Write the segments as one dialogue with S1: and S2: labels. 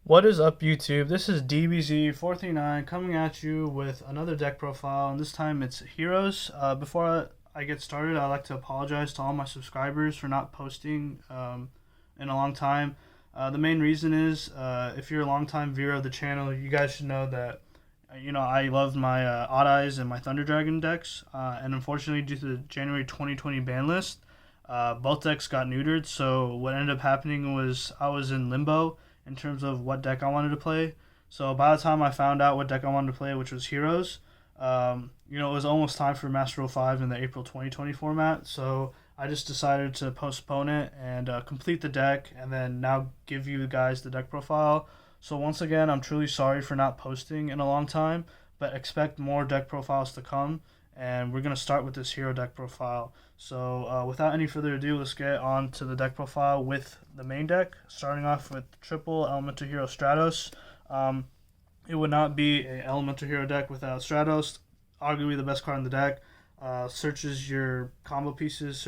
S1: What is up, YouTube? This is DBZ439 coming at you with another deck profile, and this time it's Heroes. Before I get started, I'd like to apologize to all my subscribers for not posting in a long time. The main reason is, if you're a longtime viewer of the channel, you guys should know that I love my Odd Eyes and my Thunder Dragon decks, and unfortunately, due to the January 2020 ban list, both decks got neutered. So what ended up happening was I was in limbo in terms of what deck I wanted to play. So by the time I found out what deck I wanted to play, which was Heroes, it was almost time for Master Rule 5 in the April 2020 format. So I just decided to postpone it and complete the deck, and then now give you guys the deck profile. So once again, I'm truly sorry for not posting in a long time, but expect more deck profiles to come. And we're going to start with this hero deck profile. So without any further ado, let's get on to the deck profile with the main deck. Starting off with triple Elemental Hero Stratos. It would not be an Elemental Hero deck without Stratos. Arguably the best card in the deck. Searches your combo pieces,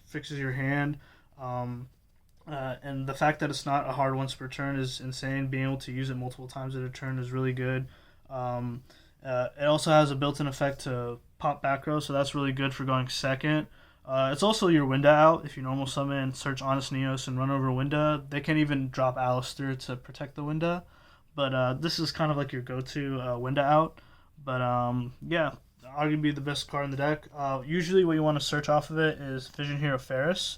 S1: fixes your hand. And the fact that it's not a hard once per turn is insane. Being able to use it multiple times at a turn is really good. It also has a built-in effect to pop back row, so that's really good for going second. It's also your Winda out. If you normal summon, search Honest Neos, and run over Winda, they can even drop Alistair to protect the Winda. But this is kind of like your go-to Winda out. But yeah, arguably the best card in the deck. Usually what you want to search off of it is Vision Hero Faris.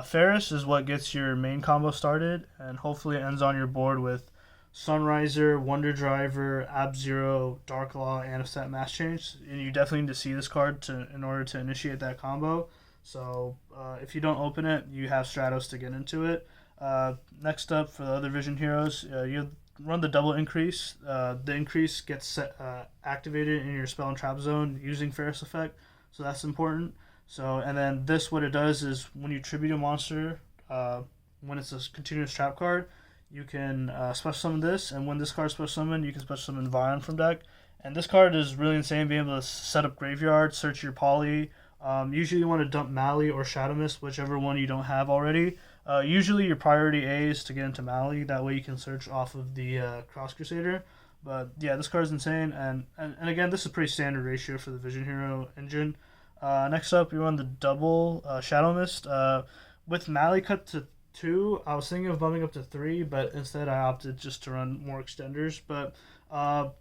S1: Faris is what gets your main combo started, and hopefully it ends on your board with Sunriser, Wonder Driver, Ab-Zero, Dark Law, and a set Mass Change. And you definitely need to see this card in order to initiate that combo. So if you don't open it, you have Stratos to get into it. Next up, for the other Vision Heroes, you run the double increase. The increase gets activated in your spell and trap zone using Faris effect, so that's important. So, and then this, what it does is when you tribute a monster, when it's a continuous trap card, you can special summon this, and when this card is special summoned, you can special summon Vyon from deck. And this card is really insane, being able to set up Graveyard, search your Poly. Usually you want to dump Mali or Shadow Mist, whichever one you don't have already. Usually your priority A is to get into Mali, that way you can search off of the Cross Crusader. But yeah, this card is insane, and again, this is a pretty standard ratio for the Vision Hero engine. Next up, we run the double Shadow Mist. With Mali cut to 2, I was thinking of bumping up to 3, but instead I opted just to run more extenders. But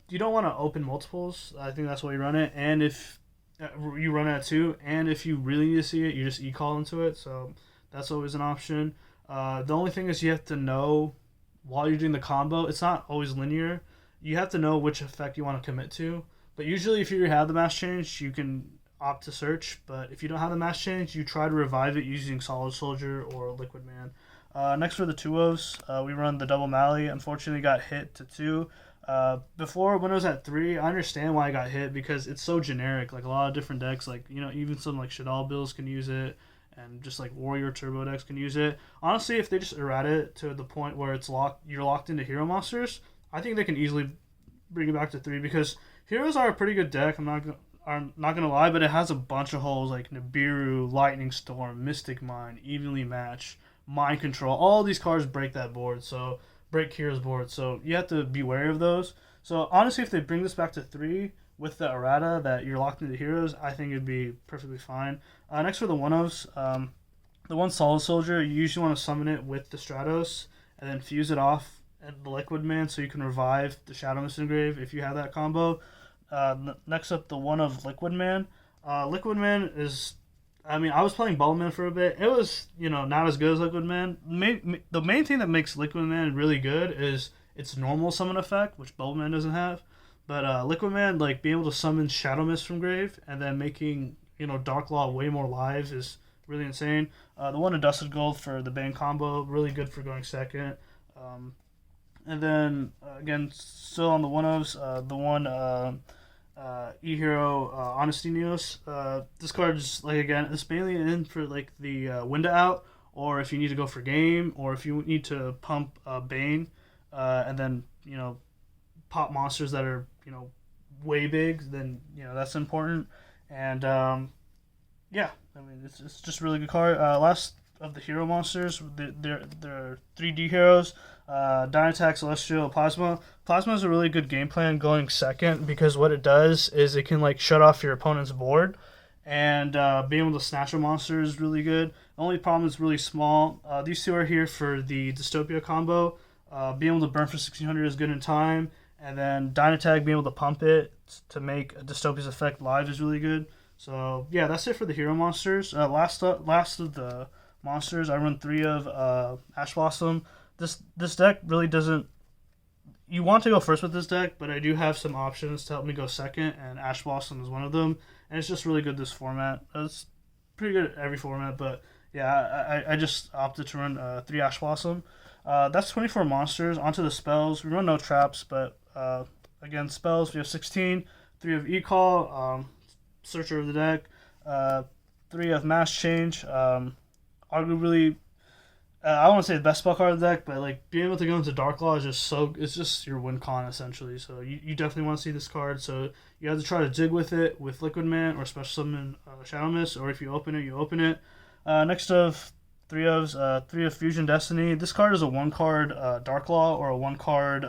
S1: you don't want to open multiples. I think that's why you run it. And if you run it at 2, and if you really need to see it, you just e-call into it. So that's always an option. The only thing is you have to know while you're doing the combo, it's not always linear. You have to know which effect you want to commit to. But usually if you have the mass change, you can opt to search. But if you don't have the mass change, you try to revive it using Solid Soldier or Liquid Man. Next for the 2-0s, we run the double Mali. Unfortunately got hit to 2. Before, when it was at 3, I understand why I got hit, because it's so generic. Like a lot of different decks, like even some like Shadal Bills can use it, and just like Warrior Turbo decks can use it. Honestly, if they just errata it to the point where you're locked into hero monsters, I think they can easily bring it back to 3, because heroes are a pretty good deck. I'm not gonna lie, but it has a bunch of holes like Nibiru, Lightning Storm, Mystic Mine, Evenly Match, Mind Control. All these cards break that board, so break Hero's board. So you have to be wary of those. So honestly, if they bring this back to 3 with the errata that you're locked into Heroes, I think it'd be perfectly fine. Next for the 1-0s, the one Solid Soldier, you usually want to summon it with the Stratos and then fuse it off at the Liquid Man so you can revive the Shadow Mist Engrave if you have that combo. Next up, the one of Liquid Man. Liquid Man is, I was playing Bubble Man for a bit. It was, not as good as Liquid Man. The main thing that makes Liquid Man really good is its normal summon effect, which Bubble Man doesn't have. But Liquid Man, like being able to summon Shadow Mist from grave and then making, Dark Law way more live is really insane. The one Adusted Gold for the Bane combo, really good for going second. And then, again, still on the 1-0s, the one E-Hero Honesty Neos. This card is, like, again, it's mainly in for, like, the Winda out, or if you need to go for game, or if you need to pump Bane, and then, pop monsters that are, way big, then, that's important. And, yeah, it's just a really good card. Last of the hero monsters. They're 3D heroes. Dynatag, Celestial, Plasma. Plasma is a really good game plan going second because what it does is it can like shut off your opponent's board, and being able to snatch a monster is really good. The only problem is really small. These two are here for the Dystopia combo. Being able to burn for 1600 is good in time, and then Dynatag being able to pump it to make Dystopia's effect live is really good. So yeah, that's it for the hero monsters. Last of the monsters, I run 3 of Ash Blossom. This deck really doesn't. You want to go first with this deck, but I do have some options to help me go second, and Ash Blossom is one of them. And it's just really good this format. It's pretty good at every format, but yeah, I just opted to run 3 Ash Blossom. That's 24 monsters. Onto the spells. We run no traps, but again, spells, we have 16. 3 of E-Call, Searcher of the deck. 3 of Mass Change. Arguably, I don't want to say the best spell card of the deck, but like being able to go into Dark Law is just it's just your win con essentially. So you definitely want to see this card. So you have to try to dig with it with Liquid Man or Special Summon Shadow Mist, or if you open it, you open it. Next of 3 of Fusion Destiny. This card is a 1-card Dark Law or a 1-card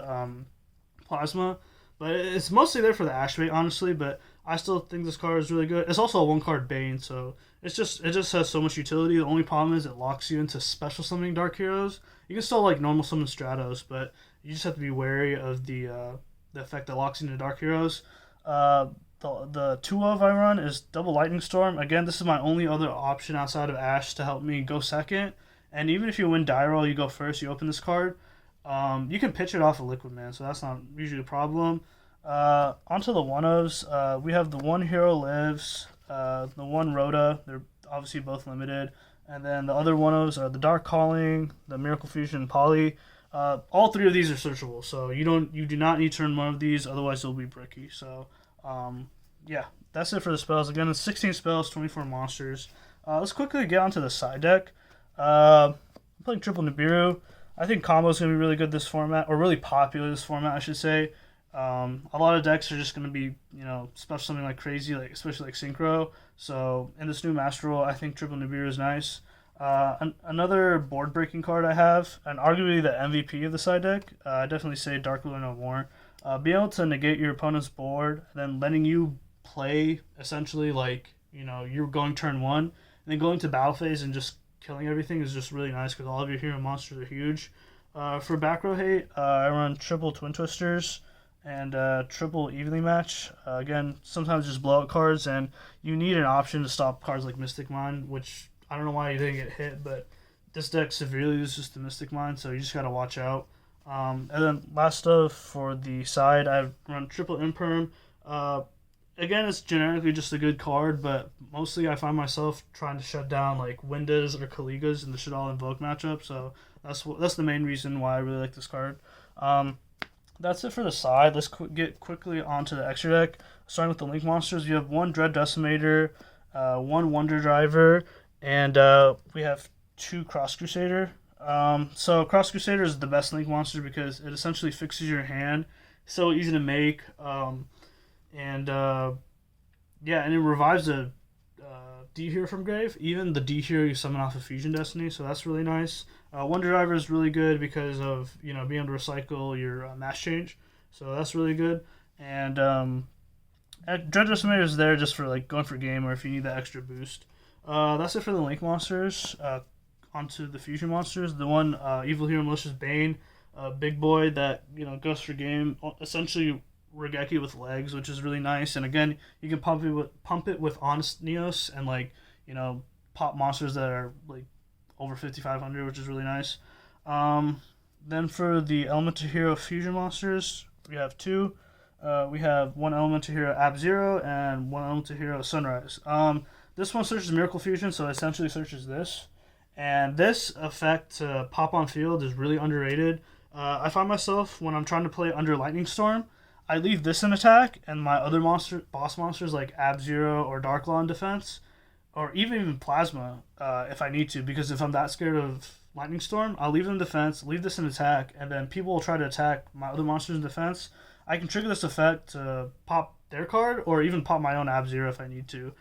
S1: Plasma, but it's mostly there for the Ash bait, honestly. But I still think this card is really good. It's also a 1-card Bane, so it just has so much utility. The only problem is it locks you into special summoning Dark Heroes. You can still like normal summon Stratos, but you just have to be wary of the effect that locks you into Dark Heroes. The 2 of I run is Double Lightning Storm. Again, this is my only other option outside of Ash to help me go second. And even if you win die roll, you go first, you open this card. You can pitch it off of Liquid Man, so that's not usually a problem. Onto the 1-ofs. We have the 1 Hero Lives, the 1 Rhoda. They're obviously both limited. And then the other 1-ofs are the Dark Calling, the Miracle Fusion, Poly. All 3 of these are searchable, so you do not need to turn 1 of these, otherwise they'll be bricky. So yeah, that's it for the spells. Again, it's 16 spells, 24 monsters. Let's quickly get onto the side deck. I'm playing Triple Nibiru. I think combo is going to be really good this format, or really popular this format, I should say. A lot of decks are just going to be, special something like crazy, like especially like Synchro. So in this new Master Roll, I think Triple Nibiru is nice. Another board breaking card I have, and arguably the MVP of the side deck, I definitely say Dark Ruler No More. Being able to negate your opponent's board, and then letting you play essentially like you're going turn 1, and then going to battle phase and just killing everything is just really nice because all of your hero monsters are huge. For back row hate, I run triple Twin Twisters and triple Evenly Match. Again, sometimes just blowout cards, and you need an option to stop cards like Mystic Mind, which I don't know why you didn't get hit, but this deck severely loses to Mystic Mind, so you just gotta watch out. And then last stuff for the side, I run triple Imperm. Again, it's generically just a good card, but mostly I find myself trying to shut down like Windas or Kaligas in the Should All Invoke matchup, so that's the main reason why I really like this card. That's it for the side. Let's get quickly onto the extra deck. Starting with the Link monsters, we have 1 Dread Decimator, 1 Wonder Driver, and we have 2 Cross Crusader. So Cross Crusader is the best Link monster because it essentially fixes your hand. It's so easy to make, and it revives a D hero from grave, even the D hero you summon off of Fusion Destiny, so that's really nice. Wonder Driver is really good because of being able to recycle your Mass Change, so that's really good. And Dread Decimator is there just for like going for game or if you need that extra boost. That's it for the Link monsters. Onto the Fusion monsters. The 1 Evil Hero Malicious Bane, big boy that goes for game. Essentially Regeki with legs, which is really nice. And again, you can pump it with Honest Neos and pop monsters that are like over 5,500, which is really nice. Then for the Elemental Hero Fusion monsters, we have 2. We have 1 Elemental Hero Ab-Zero and 1 Elemental Hero Sunrise. This one searches Miracle Fusion, so it essentially searches this. And this effect to pop on field is really underrated. I find myself, when I'm trying to play under Lightning Storm, I leave this in attack, and my other boss monsters like Ab-Zero or Darklaw in defense, or even Plasma if I need to, because if I'm that scared of Lightning Storm, I'll leave them in defense, leave this in attack, and then people will try to attack my other monsters in defense. I can trigger this effect to pop their card, or even pop my own Ab-Zero if I need to.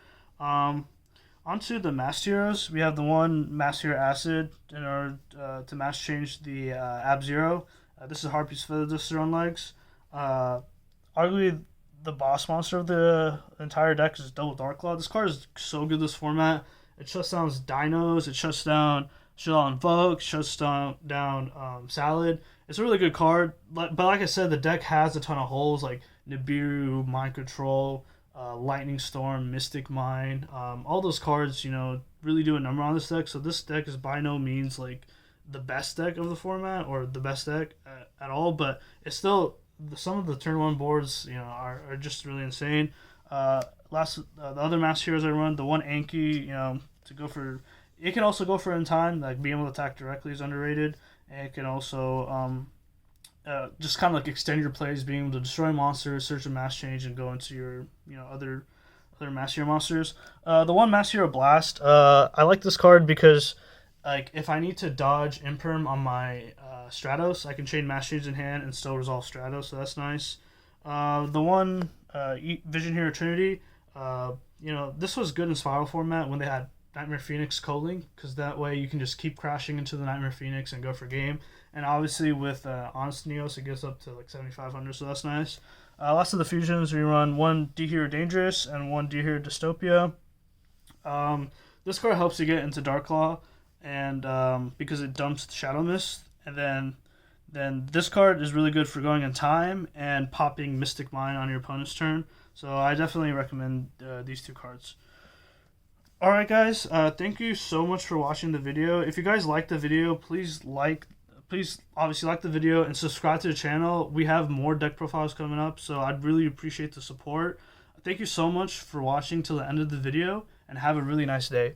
S1: onto the Master Heroes. We have the one Master Hero Acid in order to mass change the Ab Zero. This is Harpy's Feather Duster on legs. Arguably, the boss monster of the entire deck is Double Dark Claw. This card is so good this format. It shuts down dinos, it shuts down Invoke, shuts down Salad. It's a really good card, but like I said, the deck has a ton of holes like Nibiru, Mind Control, Lightning Storm, Mystic Mine. All those cards, really do a number on this deck. So this deck is by no means like the best deck of the format or the best deck at all, but it's still some of the turn one boards, are just really insane. The other Master Heroes I run, the one Anki, to go for, it can also go for in time, like being able to attack directly is underrated, and it can also just kind of like extend your plays, being able to destroy monsters, search a mass change, and go into your other Master Hero monsters. The one Master Hero Blast, I like this card because like if I need to dodge Imperm on my Stratos, I can chain Mass Change in hand and still resolve Stratos, so that's nice. The one Vision Hero Trinity, this was good in Spiral format when they had Nightmare Phoenix co-link, because that way you can just keep crashing into the Nightmare Phoenix and go for game. And obviously with Honest Neos, it gets up to like 7,500, so that's nice. Last of the fusions, we run one D-Hero Dangerous and one D-Hero Dystopia. This card helps you get into Darklaw, and because it dumps Shadow Mist, and then this card is really good for going in time and popping Mystic Mine on your opponent's turn. So I definitely recommend these two cards. Alright guys, thank you so much for watching the video. If you guys liked the video, please obviously like the video and subscribe to the channel. We have more deck profiles coming up, so I'd really appreciate the support. Thank you so much for watching till the end of the video, and have a really nice day.